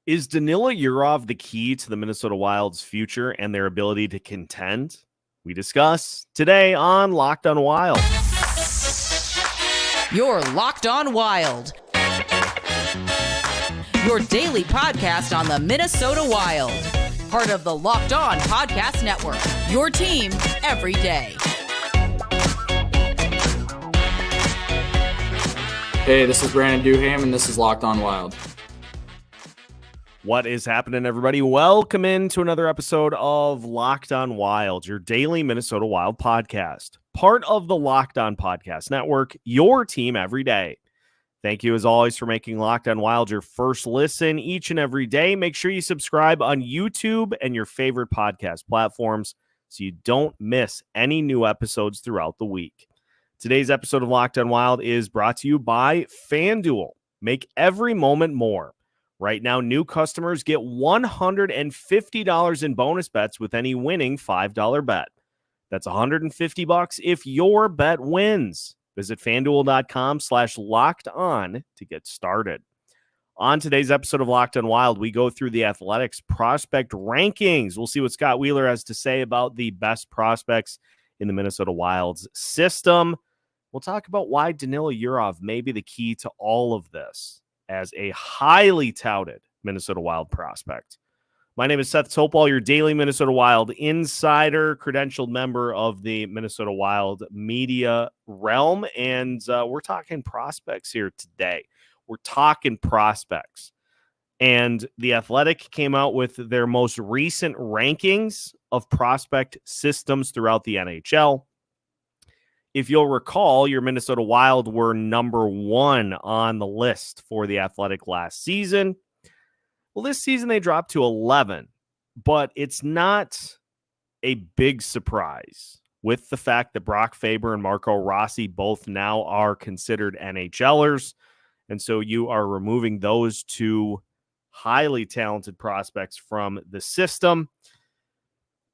Is Danila Yurov the key to the Minnesota Wild's future and their ability to contend? We discuss today on Locked on Wild. You're Locked on Wild, your daily podcast on the Minnesota Wild. Part of the Locked On Podcast Network, your team every day. Hey, this is Brandon Duham, and this is Locked on Wild. What is happening, everybody? Welcome into another episode of Locked on Wild, your daily Minnesota Wild podcast. Part of the Locked on Podcast Network, your team every day. Thank you, as always, for making Locked on Wild your first listen each and every day. Make sure you subscribe on YouTube and your favorite podcast platforms so you don't miss any new episodes throughout the week. Today's episode of Locked on Wild is brought to you by FanDuel. Make every moment more. Right now, new customers get $150 in bonus bets with any winning $5 bet. That's $150 if your bet wins. Visit FanDuel.com/lockedon to get started. On today's episode of Locked on Wild, we go through the Athletics prospect rankings. We'll see what Scott Wheeler has to say about the best prospects in the Minnesota Wild's system. We'll talk about why Danila Yurov may be the key to all of this as a highly touted Minnesota Wild prospect. My name is Seth Topol, your daily Minnesota Wild insider, credentialed member of the Minnesota Wild media realm, and we're talking prospects here today. We're talking prospects. And The Athletic came out with their most recent rankings of prospect systems throughout the NHL. If you'll recall, your Minnesota Wild were number one on the list for The Athletic last season. Well, this season they dropped to 11, but it's not a big surprise with the fact that Brock Faber and Marco Rossi both now are considered NHLers. And so you are removing those two highly talented prospects from the system.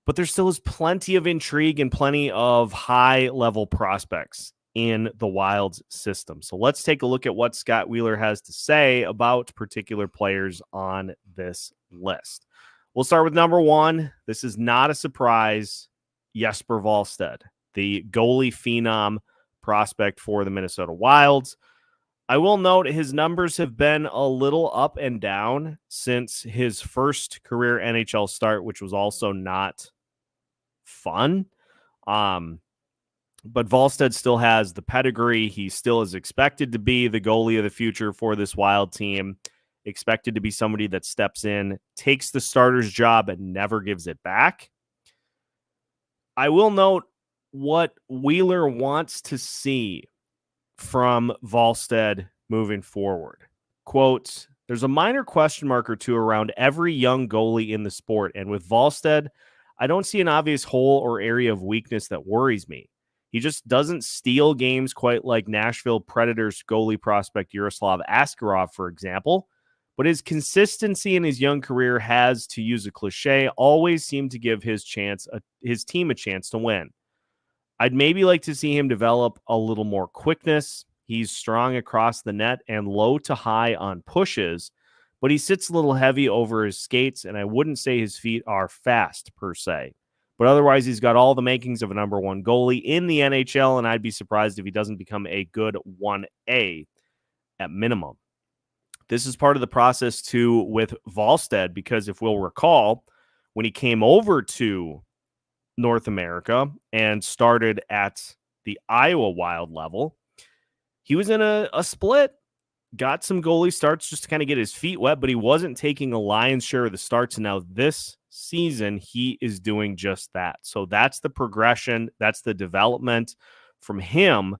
But there still is plenty of intrigue and plenty of high-level prospects in the Wild's system. So let's take a look at what Scott Wheeler has to say about particular players on this list. We'll start with number one. This is not a surprise. Jesper Wallstedt, the goalie phenom prospect for the Minnesota Wilds. I will note his numbers have been a little up and down since his first career NHL start, which was also not fun. But Wallstedt still has the pedigree. He still is expected to be the goalie of the future for this Wild team, expected to be somebody that steps in, takes the starter's job, and never gives it back. I will note what Wheeler wants to see from Wallstedt moving forward. Quote, "There's a minor question mark or two around every young goalie in the sport, and with Wallstedt, I don't see an obvious hole or area of weakness that worries me. He just doesn't steal games quite like Nashville Predators goalie prospect Yaroslav Askarov, for example, but his consistency in his young career has, to use a cliche, always seemed to give his team a chance to win. I'd maybe like to see him develop a little more quickness. He's strong across the net and low to high on pushes, but he sits a little heavy over his skates, and I wouldn't say his feet are fast per se. But otherwise, he's got all the makings of a number one goalie in the NHL, and I'd be surprised if he doesn't become a good 1A at minimum." This is part of the process, too, with Wallstedt, because if we'll recall, when he came over to North America and started at the Iowa Wild level, he was in a split. Got some goalie starts just to kind of get his feet wet, but he wasn't taking a lion's share of the starts. And now this season, he is doing just that. So that's the progression. That's the development from him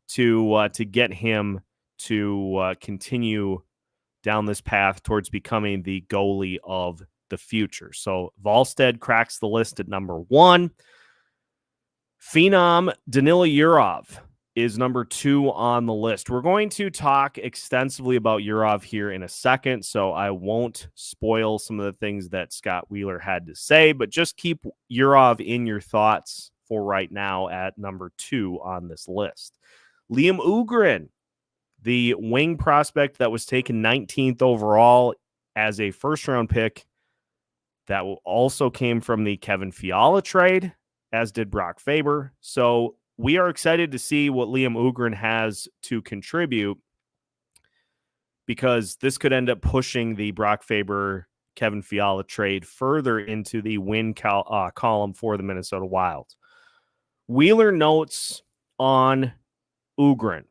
to get him to continue down this path towards becoming the goalie of the future. So Wallstedt cracks the list at number one. Phenom Danila Yurov is number two on the list. We're going to talk extensively about Yurov here in a second, so I won't spoil some of the things that Scott Wheeler had to say, but just keep Yurov in your thoughts for right now at number two on this list. Liam Ugrin, the wing prospect that was taken 19th overall as a first-round pick that also came from the Kevin Fiala trade, as did Brock Faber. So we are excited to see what Liam Ugren has to contribute, because this could end up pushing the Brock Faber, Kevin Fiala trade further into the win column for the Minnesota Wild. Wheeler notes on Ugren: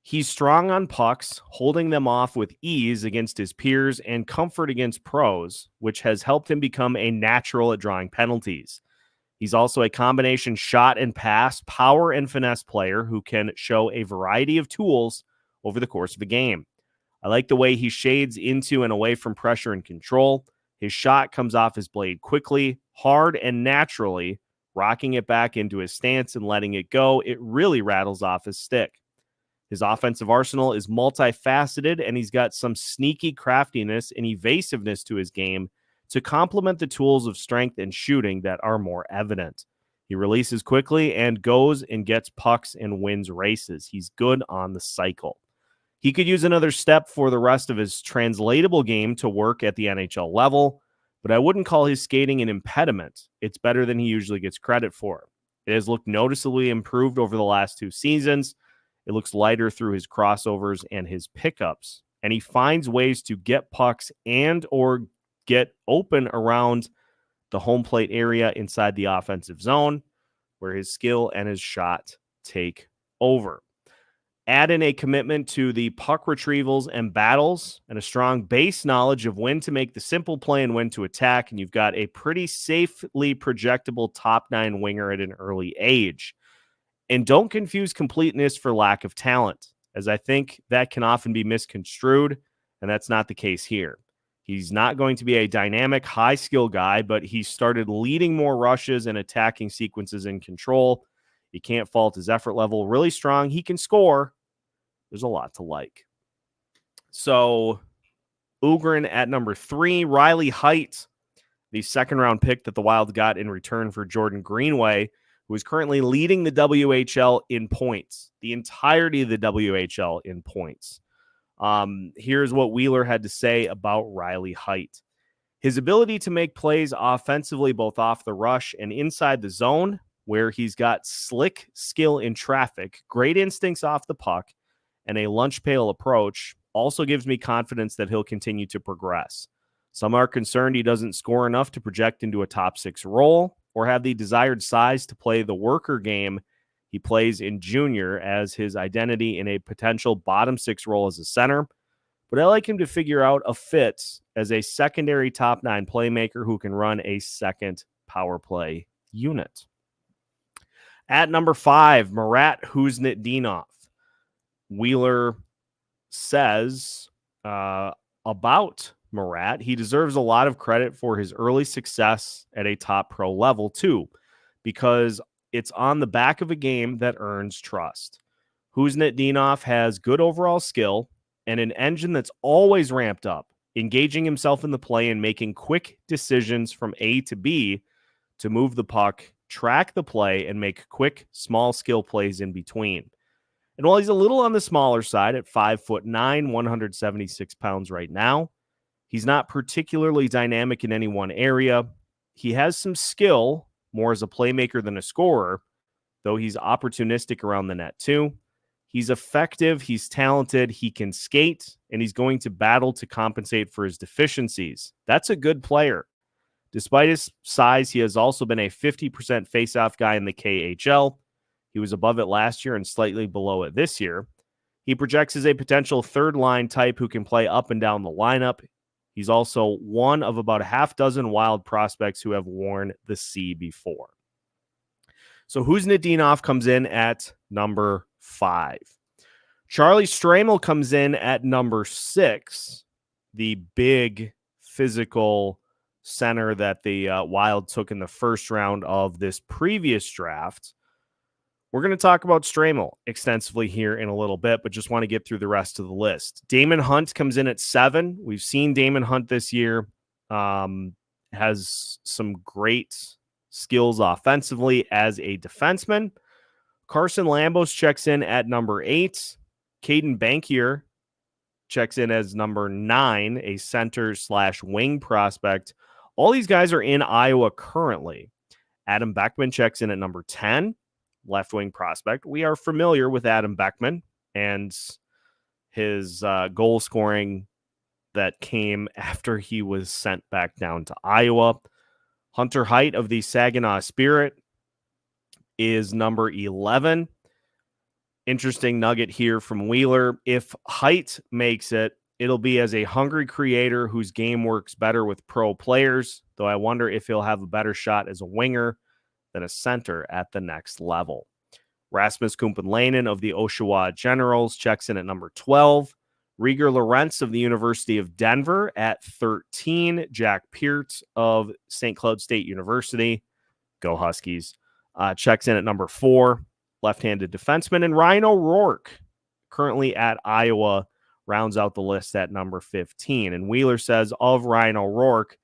he's strong on pucks, holding them off with ease against his peers and comfort against pros, which has helped him become a natural at drawing penalties. He's also a combination shot and pass, power and finesse player who can show a variety of tools over the course of a game. I like the way he shades into and away from pressure and control. His shot comes off his blade quickly, hard, and naturally, rocking it back into his stance and letting it go. It really rattles off his stick. His offensive arsenal is multifaceted, and he's got some sneaky craftiness and evasiveness to his game to complement the tools of strength and shooting that are more evident. He releases quickly and goes and gets pucks and wins races. He's good on the cycle. He could use another step for the rest of his translatable game to work at the NHL level, but I wouldn't call his skating an impediment. It's better than he usually gets credit for. It has looked noticeably improved over the last 2 seasons. It looks lighter through his crossovers and his pickups, and he finds ways to get pucks and or get open around the home plate area inside the offensive zone, where his skill and his shot take over. Add in a commitment to the puck retrievals and battles and a strong base knowledge of when to make the simple play and when to attack, and you've got a pretty safely projectable top 9 winger at an early age. And don't confuse completeness for lack of talent, as I think that can often be misconstrued, and that's not the case here. He's not going to be a dynamic, high-skill guy, but he started leading more rushes and attacking sequences in control. You can't fault his effort level. Really strong. He can score. There's a lot to like. So Ugren at number 3. Riley Heidt, the second-round pick that the Wild got in return for Jordan Greenway, who is currently leading the WHL in points, the entirety of the WHL in points. Here's what Wheeler had to say about Riley Heidt. His ability to make plays offensively, both off the rush and inside the zone, where he's got slick skill in traffic, great instincts off the puck, and a lunch pail approach, also gives me confidence that he'll continue to progress. Some are concerned he doesn't score enough to project into a top 6 role or have the desired size to play the worker game he plays in junior as his identity in a potential bottom 6 role as a center. But I like him to figure out a fit as a secondary top 9 playmaker who can run a second power play unit. At number 5, Marat Kuznetsov. Wheeler says about Marat, he deserves a lot of credit for his early success at a top pro level too, because it's on the back of a game that earns trust. Kuznetsov has good overall skill and an engine that's always ramped up, engaging himself in the play and making quick decisions from A to B to move the puck, track the play, and make quick, small skill plays in between. And while he's a little on the smaller side at 5'9", 176 pounds right now, he's not particularly dynamic in any one area. He has some skill, more as a playmaker than a scorer, though he's opportunistic around the net too. He's effective, he's talented, he can skate, and he's going to battle to compensate for his deficiencies. That's a good player. Despite his size, he has also been a 50% faceoff guy in the KHL. He was above it last year and slightly below it this year. He projects as a potential third-line type who can play up and down the lineup. He's also one of about a half dozen Wild prospects who have worn the C before. So Kuznetsov comes in at number 5. Charlie Stramel comes in at number 6, the big physical center that the Wild took in the first round of this previous draft. We're going to talk about Stramel extensively here in a little bit, but just want to get through the rest of the list. Damon Hunt comes in at 7. We've seen Damon Hunt this year. Has some great skills offensively as a defenseman. Carson Lambos checks in at number 8. Caden Bankier checks in as number 9, a center/wing prospect. All these guys are in Iowa currently. Adam Beckman checks in at number 10, left wing prospect. We are familiar with Adam Beckman and his goal scoring that came after he was sent back down to Iowa. Hunter Heidt of the Saginaw Spirit is number 11. Interesting nugget here from Wheeler. If Heidt makes it, it'll be as a hungry creator whose game works better with pro players, though I wonder if he'll have a better shot as a winger than a center at the next level. Rasmus Kumpenlainen of the Oshawa Generals checks in at number 12. Rieger Lorentz of the University of Denver at 13. Jack Peart of St. Cloud State University, go Huskies, checks in at number 4. Left-handed defenseman. And Ryan O'Rourke, currently at Iowa, rounds out the list at number 15. And Wheeler says of Ryan O'Rourke,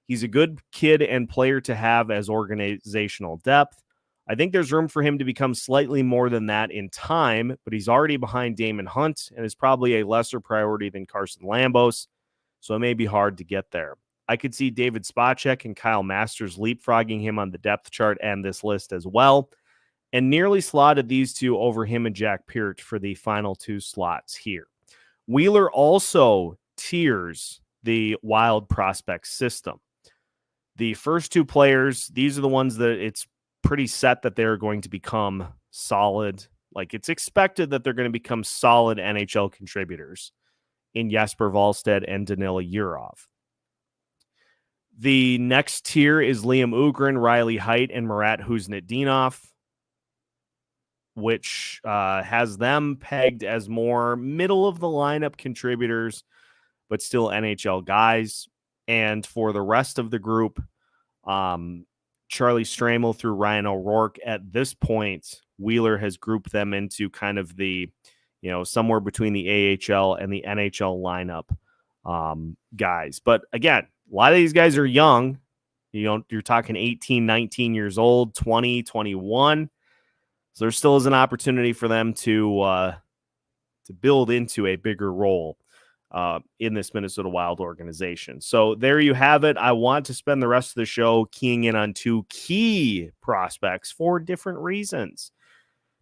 he's a good kid and player to have as organizational depth. I think there's room for him to become slightly more than that in time, but he's already behind Damon Hunt and is probably a lesser priority than Carson Lambos, so it may be hard to get there. I could see David Spacek and Kyle Masters leapfrogging him on the depth chart and this list as well, and nearly slotted these two over him and Jack Peart for the final 2 slots here. Wheeler also tiers the Wild prospect system. The first 2 players, these are the ones that it's pretty set that they're going to become solid. Like, it's expected that they're going to become solid NHL contributors in Jesper Wallstedt and Danila Yurov. The next tier is Liam Ugrin, Riley Heidt, and Marat Huznitdinov, which has them pegged as more middle of the lineup contributors, but still NHL guys. And for the rest of the group, Charlie Stramel through Ryan O'Rourke, at this point, Wheeler has grouped them into kind of the, somewhere between the AHL and the NHL lineup guys. But again, a lot of these guys are young. You're talking 18, 19 years old, 20, 21. So there still is an opportunity for them to build into a bigger role in this Minnesota Wild organization. So there you have it. I want to spend the rest of the show keying in on 2 key prospects for different reasons,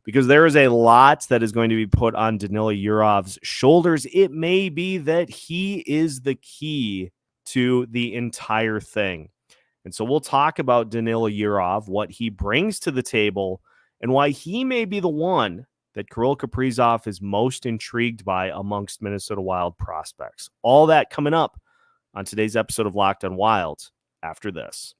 because there is a lot that is going to be put on Danila Yurov's shoulders. It may be that he is the key to the entire thing. And so we'll talk about Danila Yurov, what he brings to the table, and why he may be the one that Kirill Kaprizov is most intrigued by amongst Minnesota Wild prospects. All that coming up on today's episode of Locked on Wild after this.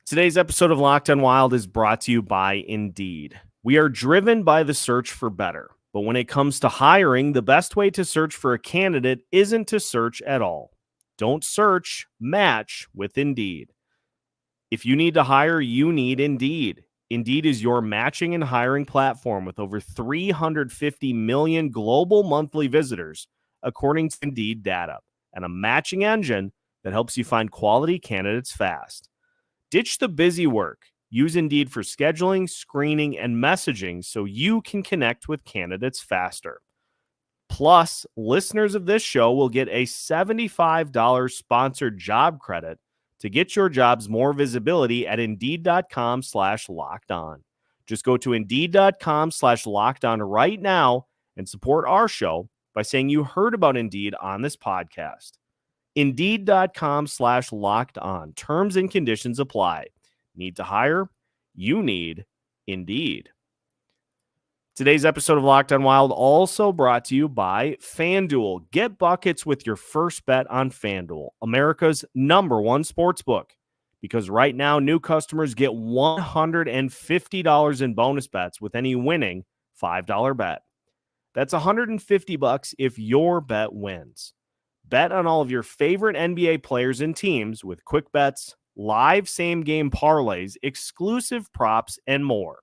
Today's episode of Locked on Wild is brought to you by Indeed. We are driven by the search for better, but when it comes to hiring, the best way to search for a candidate isn't to search at all. Don't search, match with Indeed. If you need to hire, you need Indeed. Indeed is your matching and hiring platform with over 350 million global monthly visitors, according to Indeed data, and a matching engine that helps you find quality candidates fast. Ditch the busy work. Use Indeed for scheduling, screening, and messaging so you can connect with candidates faster. Plus, listeners of this show will get a $75 sponsored job credit to get your jobs more visibility at Indeed.com/lockedon. Just go to Indeed.com/lockedon right now and support our show by saying you heard about Indeed on this podcast. Indeed.com/lockedon. Terms and conditions apply. Need to hire? You need Indeed. Today's episode of Locked on Wild also brought to you by FanDuel. Get buckets with your first bet on FanDuel, America's #1 sportsbook. Because right now, new customers get $150 in bonus bets with any winning $5 bet. That's $150 if your bet wins. Bet on all of your favorite NBA players and teams with quick bets, live same-game parlays, exclusive props, and more.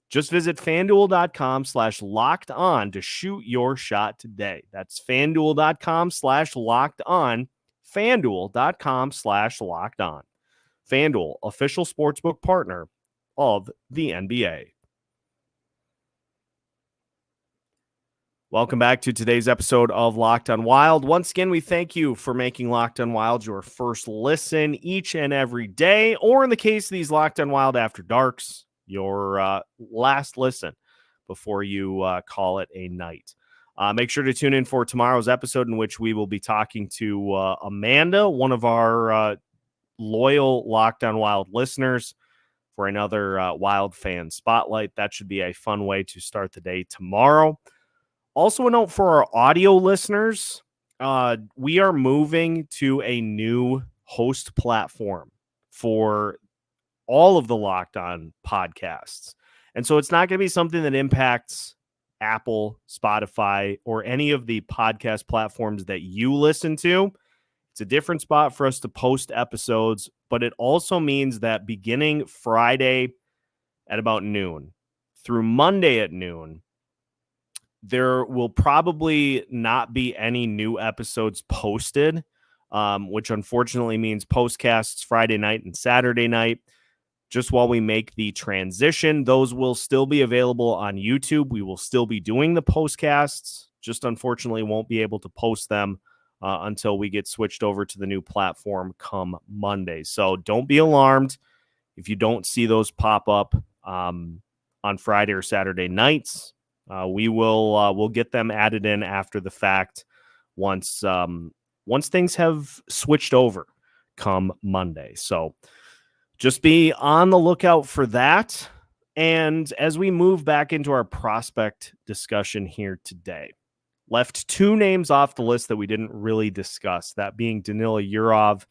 Just visit FanDuel.com/lockedon to shoot your shot today. That's FanDuel.com/lockedon. FanDuel.com/lockedon. FanDuel, official sportsbook partner of the NBA. Welcome back to today's episode of Locked on Wild. Once again, we thank you for making Locked on Wild your first listen each and every day, or in the case of these Locked on Wild After Darks, your last listen before you call it a night. Make sure to tune in for tomorrow's episode, in which we will be talking to Amanda, one of our loyal Locked on Wild listeners, for another Wild fan spotlight. That should be a fun way to start the day tomorrow. Also, a note for our audio listeners, we are moving to a new host platform for all of the Locked On podcasts. And so it's not going to be something that impacts Apple, Spotify, or any of the podcast platforms that you listen to. It's a different spot for us to post episodes, but it also means that beginning Friday at about noon through Monday at noon, there will probably not be any new episodes posted, which unfortunately means postcasts Friday night and Saturday night. Just while we make the transition, those will still be available on YouTube. We will still be doing the postcasts, just unfortunately won't be able to post them until we get switched over to the new platform come Monday. So don't be alarmed if you don't see those pop up on Friday or Saturday nights. We'll get them added in after the fact once things have switched over come Monday. So just be on the lookout for that. And as we move back into our prospect discussion here today, left two names off the list that we didn't really discuss, that being Danila Yurov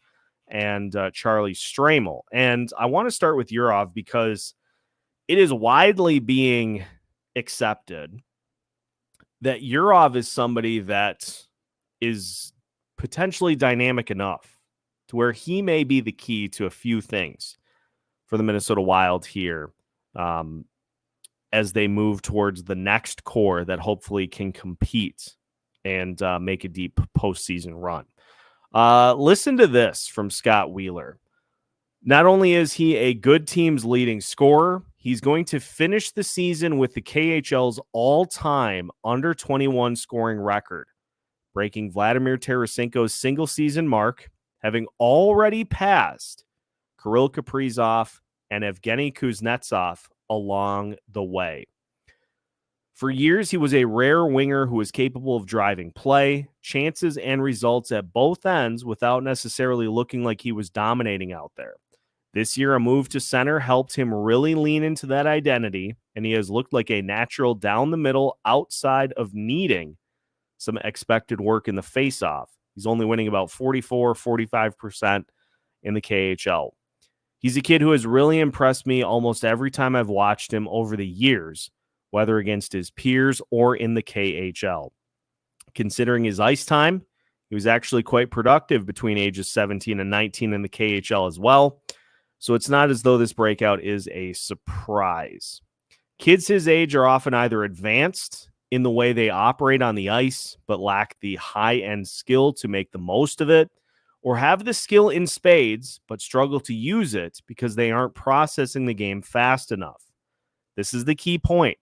and Charlie Stramel. And I want to start with Yurov because it is widely being accepted that Yurov is somebody that is potentially dynamic enough to where he may be the key to a few things for the Minnesota Wild here as they move towards the next core that hopefully can compete and make a deep postseason run. Listen to this from Scott Wheeler. Not only is he a good team's leading scorer, he's going to finish the season with the KHL's all-time under-21 scoring record, breaking Vladimir Tarasenko's single-season mark, having already passed Kirill Kaprizov and Evgeny Kuznetsov along the way. For years, he was a rare winger who was capable of driving play, chances, and results at both ends without necessarily looking like he was dominating out there. This year, a move to center helped him really lean into that identity, and he has looked like a natural down the middle outside of needing some expected work in the faceoff. He's only winning about 44-45% in the KHL. He's a kid who has really impressed me almost every time I've watched him over the years, whether against his peers or in the KHL. Considering his ice time, he was actually quite productive between ages 17 and 19 in the KHL as well. So it's not as though this breakout is a surprise. Kids his age are often either advanced in the way they operate on the ice, but lack the high-end skill to make the most of it, or have the skill in spades, but struggle to use it because they aren't processing the game fast enough. This is the key point.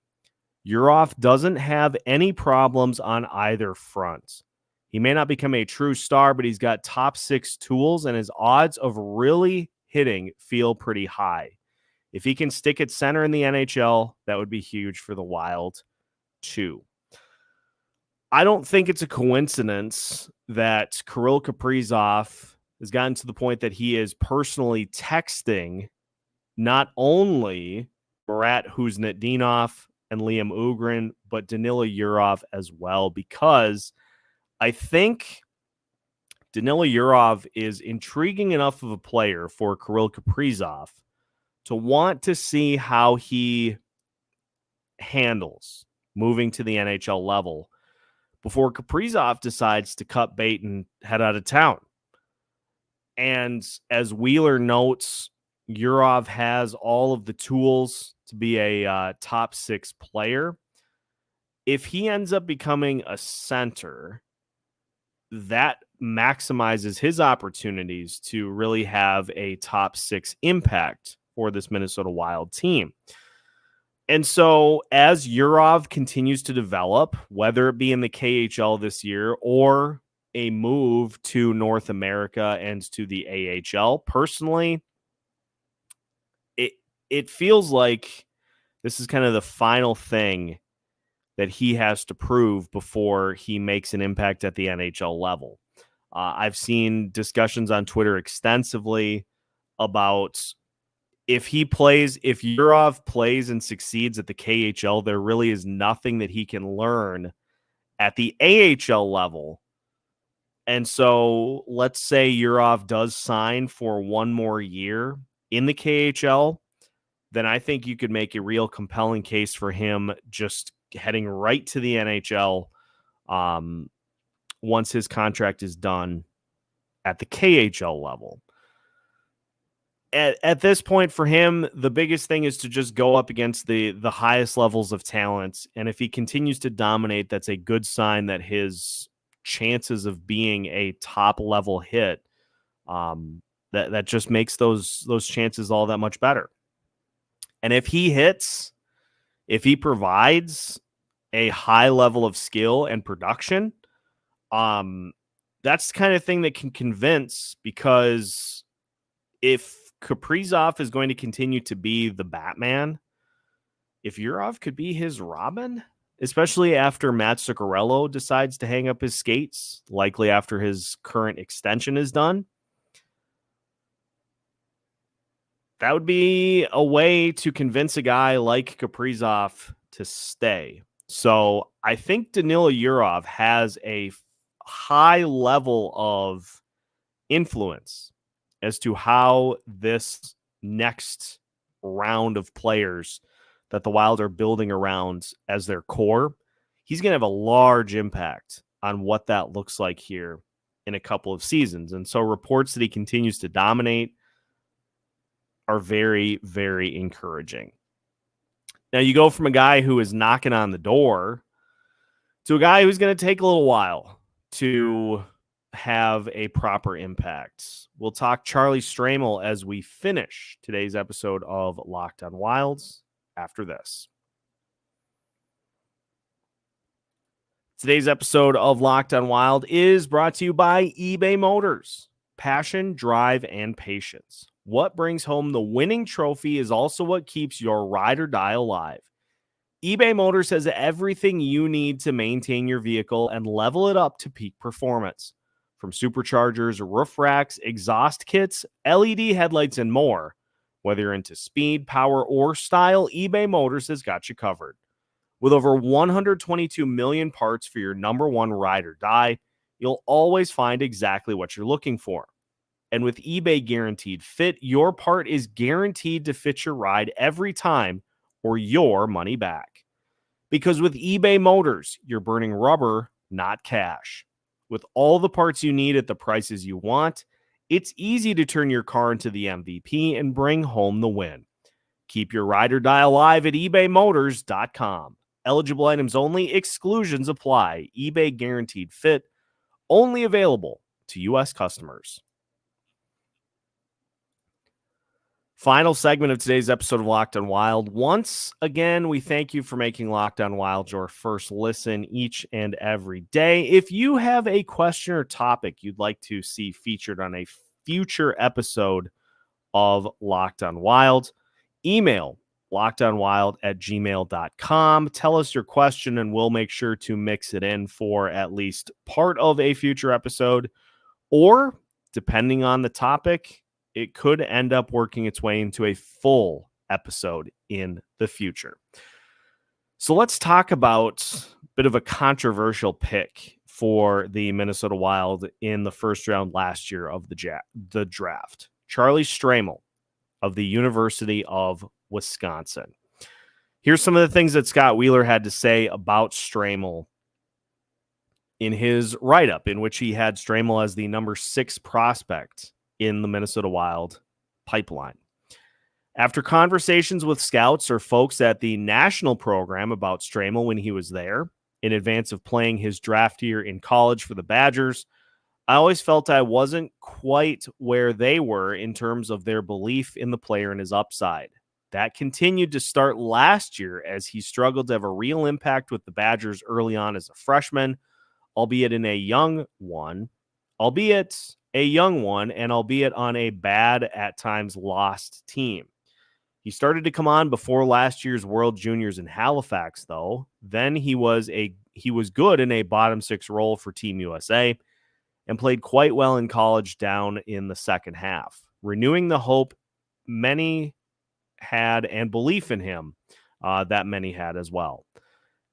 Yurov doesn't have any problems on either front. He may not become a true star, but he's got top six tools, and his odds of really hitting feel pretty high. If he can stick at center in the NHL, that would be huge for the Wild too. I don't think it's a coincidence that Kirill Kaprizov has gotten to the point that he is personally texting not only Marat Kuznetsov and Liam Ugrin, but Danila Yurov as well, because I think Danila Yurov is intriguing enough of a player for Kirill Kaprizov to want to see how he handles moving to the NHL level before Kaprizov decides to cut bait and head out of town. And as Wheeler notes, Yurov has all of the tools to be a top six player. If he ends up becoming a center, that maximizes his opportunities to really have a top six impact for this Minnesota Wild team. And so as Yurov continues to develop, whether it be in the KHL this year or a move to North America and to the AHL, personally, it feels like this is kind of the final thing that he has to prove before he makes an impact at the NHL level. I've seen discussions on Twitter extensively about if Yurov plays and succeeds at the KHL, there really is nothing that he can learn at the AHL level. And so let's say Yurov does sign for one more year in the KHL, then I think you could make a real compelling case for him just heading right to the NHL once his contract is done at the KHL level. At this point for him, the biggest thing is to just go up against the highest levels of talent. And if he continues to dominate, that's a good sign that his chances of being a top level hit, that just makes those chances all that much better. And if he hits, if he provides a high level of skill and production, that's the kind of thing that can convince, because if Kaprizov is going to continue to be the Batman, if Yurov could be his Robin, especially after Mats Zuccarello decides to hang up his skates, likely after his current extension is done, that would be a way to convince a guy like Kaprizov to stay. So I think Danila Yurov has a high level of influence as to how this next round of players that the Wild are building around as their core, he's going to have a large impact on what that looks like here in a couple of seasons. And so reports that he continues to dominate are very, very encouraging. Now you go from a guy who is knocking on the door to a guy who's going to take a little while to have a proper impact. We'll talk Charlie Stramel as we finish today's episode of Locked on Wilds after this. Today's episode of Locked on Wild is brought to you by eBay Motors. Passion, drive, and patience. What brings home the winning trophy is also what keeps your ride or die alive. eBay Motors has everything you need to maintain your vehicle and level it up to peak performance. From superchargers, roof racks, exhaust kits, LED headlights, and more. Whether you're into speed, power, or style, eBay Motors has got you covered. With over 122 million parts for your number one ride or die, you'll always find exactly what you're looking for. And with eBay Guaranteed Fit, your part is guaranteed to fit your ride every time or your money back. Because with eBay Motors, you're burning rubber, not cash. With all the parts you need at the prices you want, it's easy to turn your car into the MVP and bring home the win. Keep your ride or die alive at ebaymotors.com. Eligible items only. Exclusions apply. eBay Guaranteed Fit. Only available to U.S. customers. Final segment of today's episode of Locked on Wild. Once again, we thank you for making Locked on Wild your first listen each and every day. If you have a question or topic you'd like to see featured on a future episode of Locked on Wild, email lockedonwild@gmail.com. Tell us your question and we'll make sure to mix it in for at least part of a future episode, or depending on the topic, it could end up working its way into a full episode in the future. So let's talk about a bit of a controversial pick for the Minnesota Wild in the first round last year of the draft. Charlie Stramel of the University of Wisconsin. Here's some of the things that Scott Wheeler had to say about Stramel in his write-up, in which he had Stramel as the number 6 prospect in the Minnesota Wild pipeline. After conversations with scouts or folks at the national program about Stramel when he was there, in advance of playing his draft year in college for the Badgers, I always felt I wasn't quite where they were in terms of their belief in the player and his upside. That continued to start last year as he struggled to have a real impact with the Badgers early on as a freshman, albeit a young one, and albeit on a bad, at times lost team. He started to come on before last year's World Juniors in Halifax, though. Then he was good in a bottom six role for Team USA and played quite well in college down in the second half, renewing the hope many had and belief in him that many had as well.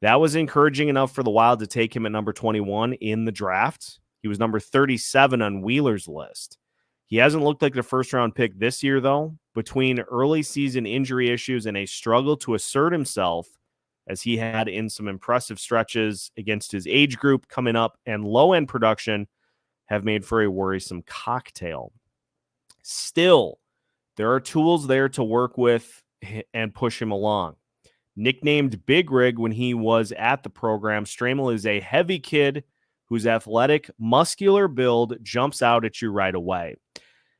That was encouraging enough for the Wild to take him at number 21 in the draft. He was number 37 on Wheeler's list. He hasn't looked like the first-round pick this year, though. Between early season injury issues and a struggle to assert himself, as he had in some impressive stretches against his age group coming up, and low-end production have made for a worrisome cocktail. Still, there are tools there to work with and push him along. Nicknamed Big Rig when he was at the program, Stramel is a heavy kid whose athletic, muscular build jumps out at you right away.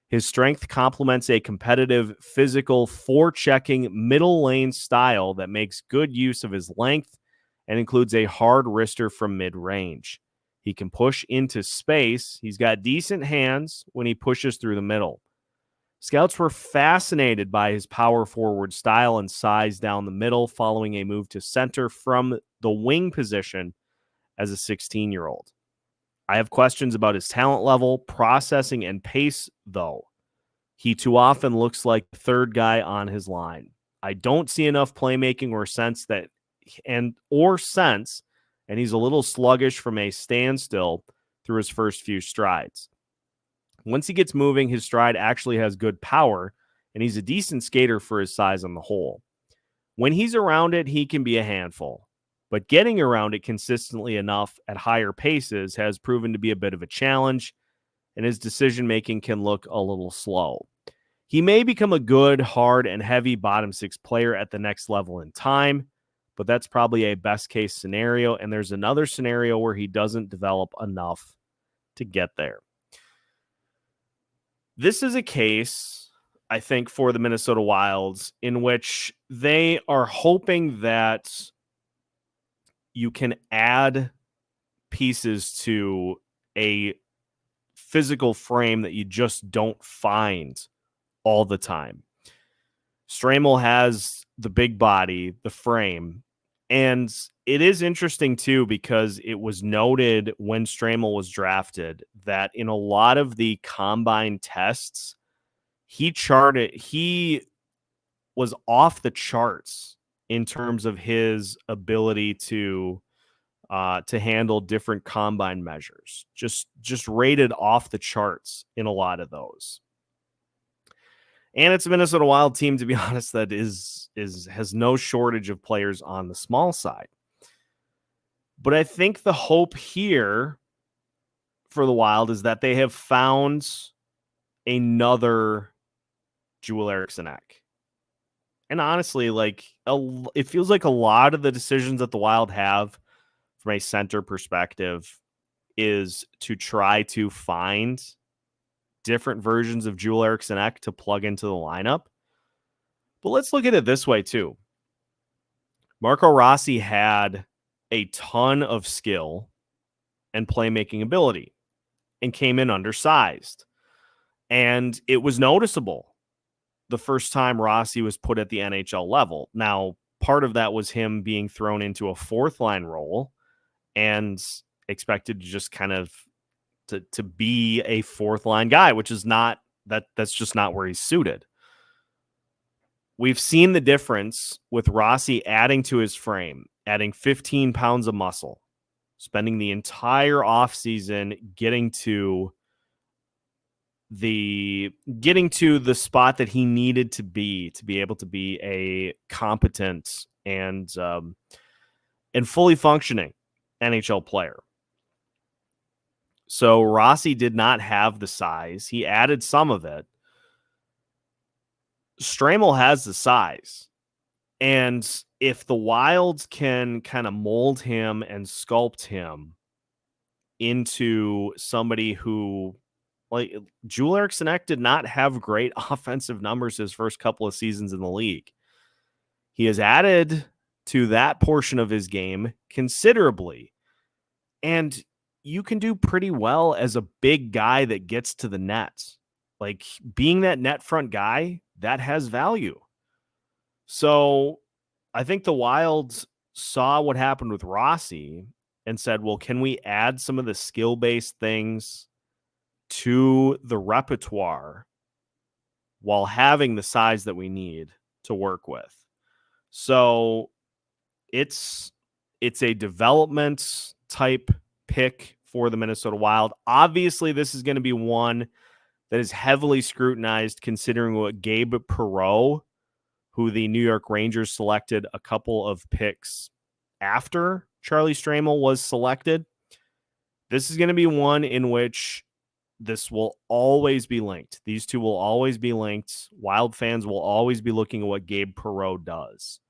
His strength complements a competitive, physical, forechecking middle lane style that makes good use of his length and includes a hard wrister from mid-range. He can push into space. He's got decent hands when he pushes through the middle. Scouts were fascinated by his power forward style and size down the middle following a move to center from the wing position as a 16-year-old. I have questions about his talent level, processing, and pace, though. He too often looks like the third guy on his line. I don't see enough playmaking or sense, and he's a little sluggish from a standstill through his first few strides. Once he gets moving, his stride actually has good power, and he's a decent skater for his size on the whole. When he's around it, he can be a handful. But getting around it consistently enough at higher paces has proven to be a bit of a challenge, and his decision-making can look a little slow. He may become a good, hard, and heavy bottom six player at the next level in time, but that's probably a best-case scenario, and there's another scenario where he doesn't develop enough to get there. This is a case, I think, for the Minnesota Wilds in which they are hoping that you can add pieces to a physical frame that you just don't find all the time. Stramel has the big body, the frame, and it is interesting too because it was noted when Stramel was drafted that in a lot of the combine tests, he was off the charts in terms of his ability to handle different combine measures, just rated off the charts in a lot of those. And it's a Minnesota Wild team, to be honest, that has no shortage of players on the small side. But I think the hope here for the Wild is that they have found another Joel Eriksson Ek. And honestly, it feels like a lot of the decisions that the Wild have from a center perspective is to try to find different versions of Joel Eriksson Ek to plug into the lineup. But let's look at it this way too. Marco Rossi had a ton of skill and playmaking ability and came in undersized. And it was noticeable the first time Rossi was put at the NHL level. Now, part of that was him being thrown into a fourth line role and expected to just kind of to be a fourth line guy, which is not that's just not where he's suited. We've seen the difference with Rossi adding to his frame, adding 15 pounds of muscle, spending the entire offseason getting to the spot that he needed to be able to be a competent and fully functioning NHL player. So Rossi did not have the size. He added some of it. Stramel has the size. And if the Wild can kind of mold him and sculpt him into somebody who, like, Joel Eriksson Ek did not have great offensive numbers his first couple of seasons in the league. He has added to that portion of his game considerably. And you can do pretty well as a big guy that gets to the net. Like being that net front guy, that has value. So I think the Wild saw what happened with Rossi and said, well, can we add some of the skill-based things to the repertoire while having the size that we need to work with? So it's a development type pick for the Minnesota Wild. Obviously, this is going to be one that is heavily scrutinized considering what Gabe Perreault, who the New York Rangers selected a couple of picks after Charlie Stramel was selected. This is going to be one in which this will always be linked. These two will always be linked. Wild fans will always be looking at what Gabe Perreault does.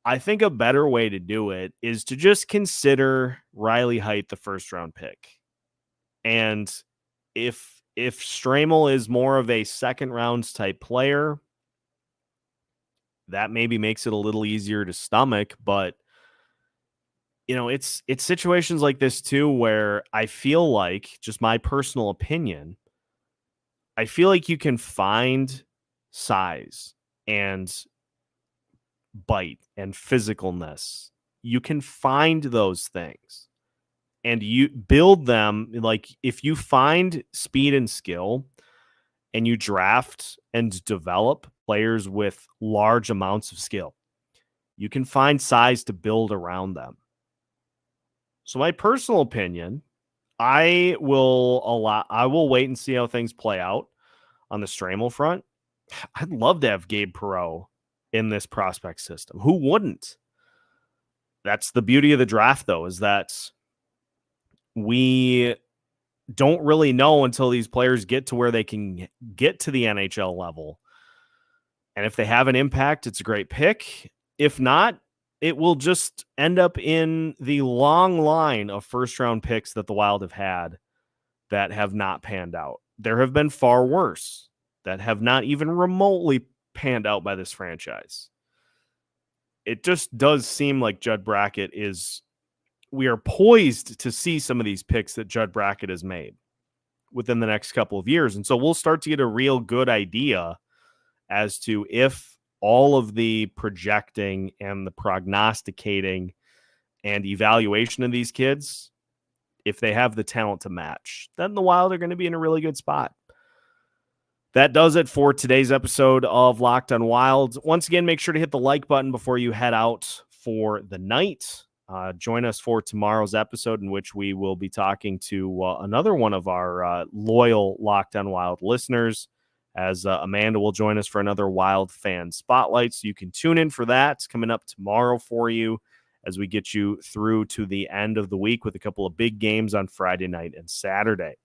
I think a better way to do it is to just consider Riley Heidt the first round pick. And if Stramel is more of a second rounds type player, that maybe makes it a little easier to stomach. But you know, it's situations like this too, where I feel like, just my personal opinion, I feel like you can find size and bite and physicalness. You can find those things and you build them. Like if you find speed and skill and you draft and develop players with large amounts of skill, you can find size to build around them. So my personal opinion, I will wait and see how things play out on the Stramel front. I'd love to have Gabe Perreault in this prospect system. Who wouldn't? That's the beauty of the draft, though, is that we don't really know until these players get to where they can get to the NHL level. And if they have an impact, it's a great pick. If not, it will just end up in the long line of first-round picks that the Wild have had that have not panned out. There have been far worse that have not even remotely panned out by this franchise. It just does seem like Judd Brackett we are poised to see some of these picks that Judd Brackett has made within the next couple of years. And so we'll start to get a real good idea as to if all of the projecting and the prognosticating and evaluation of these kids, if they have the talent to match, then the Wild are going to be in a really good spot. That does it for today's episode of Locked on Wild. Once again, make sure to hit the like button before you head out for the night. Join us for tomorrow's episode, in which we will be talking to another one of our loyal Locked on Wild listeners, as Amanda will join us for another Wild fan spotlight. So you can tune in for that. It's coming up tomorrow for you as we get you through to the end of the week with a couple of big games on Friday night and Saturday.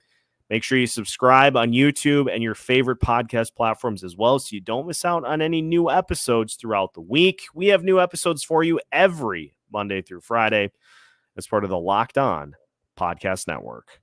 Make sure you subscribe on YouTube and your favorite podcast platforms as well, so you don't miss out on any new episodes throughout the week. We have new episodes for you every Monday through Friday as part of the Locked On Podcast Network.